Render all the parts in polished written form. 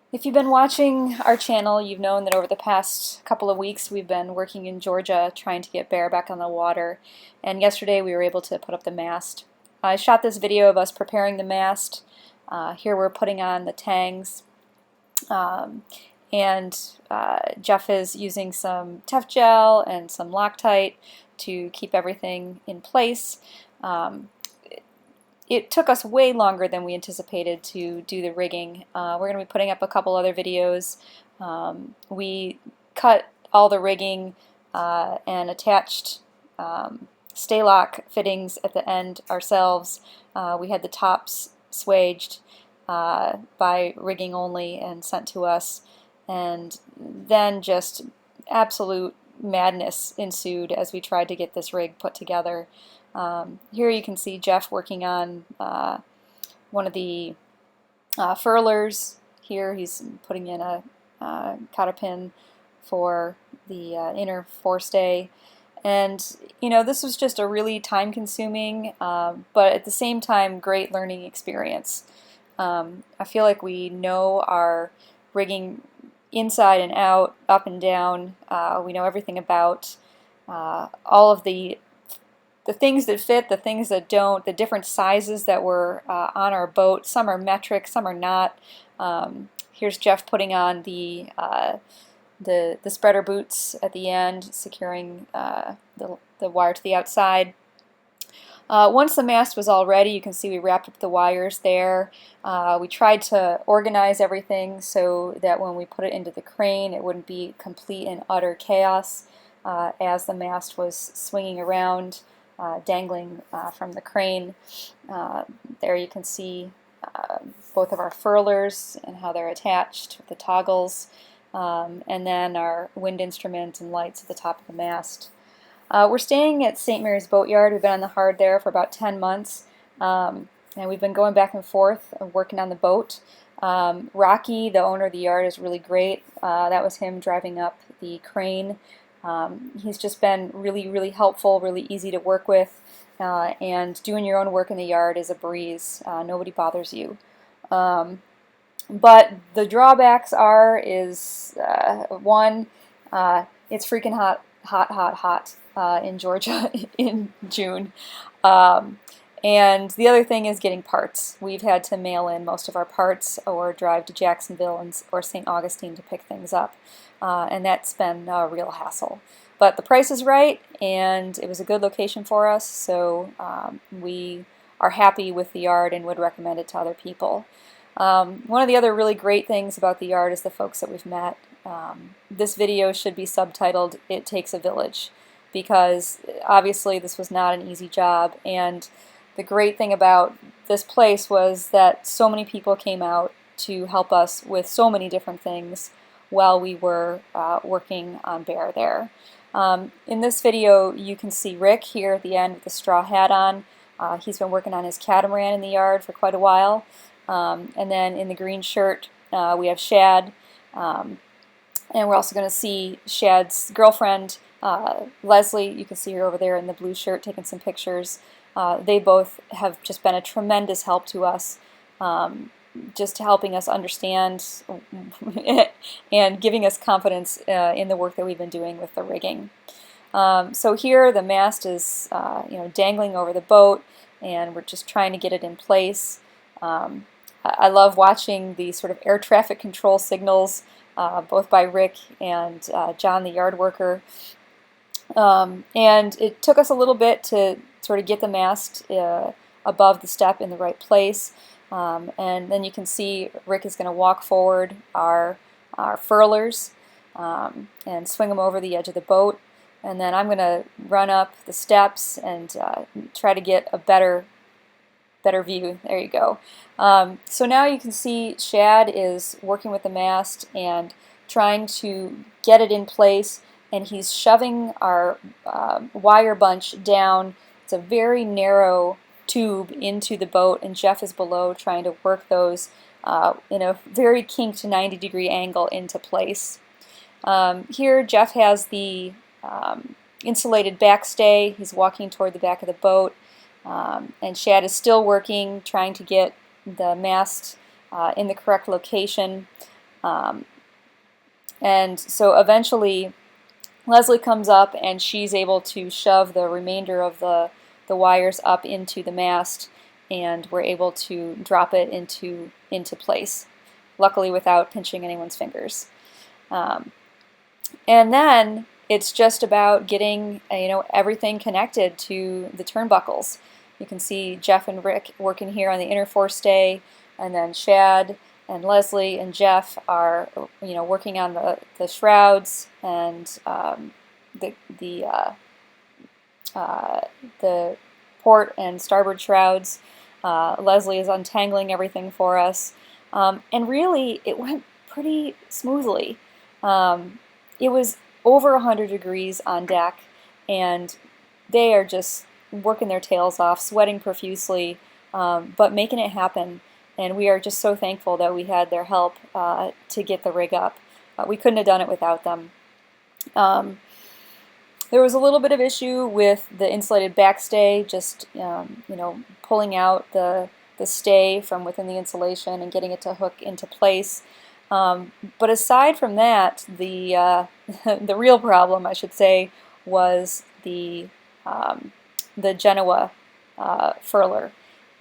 If you've been watching our channel, you've known that over the past couple of weeks we've been working in Georgia trying to get Bear back on the water, and yesterday we were able to put up the mast. I shot this video of us preparing the mast. Here we're putting on the tangs, and Jeff is using some Tough Gel and some Loctite to keep everything in place. It took us way longer than we anticipated to do the rigging. We're going to be putting up a couple other videos. We cut all the rigging and attached stay-lock fittings at the end ourselves. We had the tops swaged by rigging only and sent to us, and then just absolute madness ensued as we tried to get this rig put together. Here you can see Jeff working on one of the furlers. Here he's putting in a cotter pin for the inner forestay. And you know, this was just a really time-consuming, but at the same time, great learning experience. I feel like we know our rigging inside and out, up and down. We know everything about all of the things that fit, the things that don't, the different sizes that were on our boat. Some are metric, some are not. Here's Jeff putting on the spreader boots at the end, securing the wire to the outside. Once the mast was all ready, you can see we wrapped up the wires there. We tried to organize everything so that when we put it into the crane, it wouldn't be complete and utter chaos as the mast was swinging around, dangling from the crane. There you can see both of our furlers and how they're attached with the toggles, and then our wind instrument and lights at the top of the mast. We're staying at St. Mary's Boatyard. We've been on the hard there for about 10 months, and we've been going back and forth working on the boat. Rocky, the owner of the yard, is really great. That was him driving up the crane. He's just been really, really helpful, really easy to work with, and doing your own work in the yard is a breeze. Nobody bothers you. But the drawbacks is one, it's freaking hot, hot, hot, hot in Georgia in June. And the other thing is getting parts. We've had to mail in most of our parts or drive to Jacksonville or St. Augustine to pick things up. And that's been a real hassle. But the price is right, and it was a good location for us, so we are happy with the yard and would recommend it to other people. One of the other really great things about the yard is the folks that we've met. This video should be subtitled, "It Takes a Village," because obviously this was not an easy job, and the great thing about this place was that so many people came out to help us with so many different things while we were working on Bear there. In this video you can see Rick here at the end with the straw hat on. He's been working on his catamaran in the yard for quite a while. And then in the green shirt we have Shad, and we're also going to see Shad's girlfriend, Leslie. You can see her over there in the blue shirt taking some pictures. They both have just been a tremendous help to us, just helping us understand and giving us confidence in the work that we've been doing with the rigging. So here the mast is dangling over the boat, and we're just trying to get it in place. I love watching the sort of air traffic control signals, both by Rick and John, the yard worker. And it took us a little bit to sort of get the mast above the step in the right place. And then you can see Rick is going to walk forward our furlers and swing them over the edge of the boat. And then I'm going to run up the steps and try to get a better view. There you go. So now you can see Shad is working with the mast and trying to get it in place, and he's shoving our wire bunch down. It's a very narrow tube into the boat, and Jeff is below trying to work those in a very kinked 90-degree angle into place. Here Jeff has the insulated backstay. He's walking toward the back of the boat. And Shad is still working, trying to get the mast in the correct location. And so eventually Leslie comes up and she's able to shove the remainder of the wires up into the mast, and we're able to drop it into place, luckily without pinching anyone's fingers. And then it's just about getting everything connected to the turnbuckles. You can see Jeff and Rick working here on the inner forestay, and then Shad and Leslie and Jeff are working on the shrouds and the port and starboard shrouds. Leslie is untangling everything for us, and really it went pretty smoothly. It was over 100 degrees on deck, and they are just working their tails off, sweating profusely, but making it happen. And we are just so thankful that we had their help to get the rig up. We couldn't have done it without them. There was a little bit of issue with the insulated backstay, just pulling out the stay from within the insulation and getting it to hook into place. But aside from that, the the real problem, I should say, was the Genoa furler.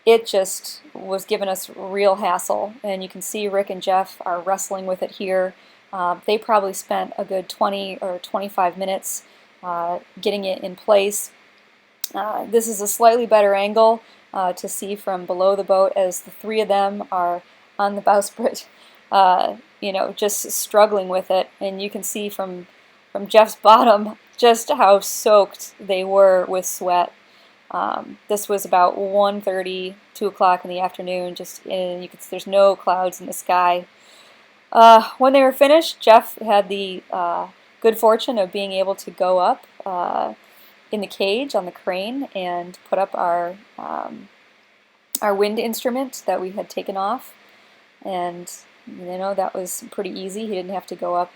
It just was giving us real hassle, and you can see Rick and Jeff are wrestling with it here. They probably spent a good 20 or 25 minutes getting it in place. This is a slightly better angle to see from below the boat, as the three of them are on the bowsprit, just struggling with it. And you can see from Jeff's bottom just how soaked they were with sweat. This was about 1:30, 2 o'clock in the afternoon. There's no clouds in the sky. When they were finished, Jeff had the good fortune of being able to go up in the cage on the crane and put up our wind instrument that we had taken off, and that was pretty easy. He didn't have to go up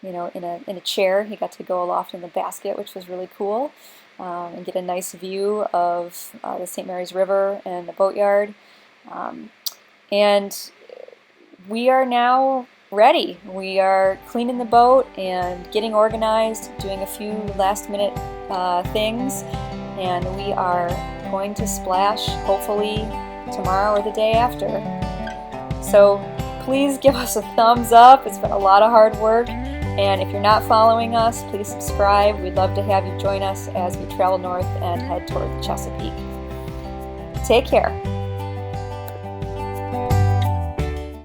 in a chair. He got to go aloft in the basket, which was really cool, and get a nice view of the St. Mary's River and the boatyard. And we are now ready. We are cleaning the boat and getting organized, doing a few last-minute things, and we are going to splash hopefully tomorrow or the day after. So please give us a thumbs up. It's been a lot of hard work, and if you're not following us, please subscribe. We'd love to have you join us as we travel north and head toward the Chesapeake. Take care.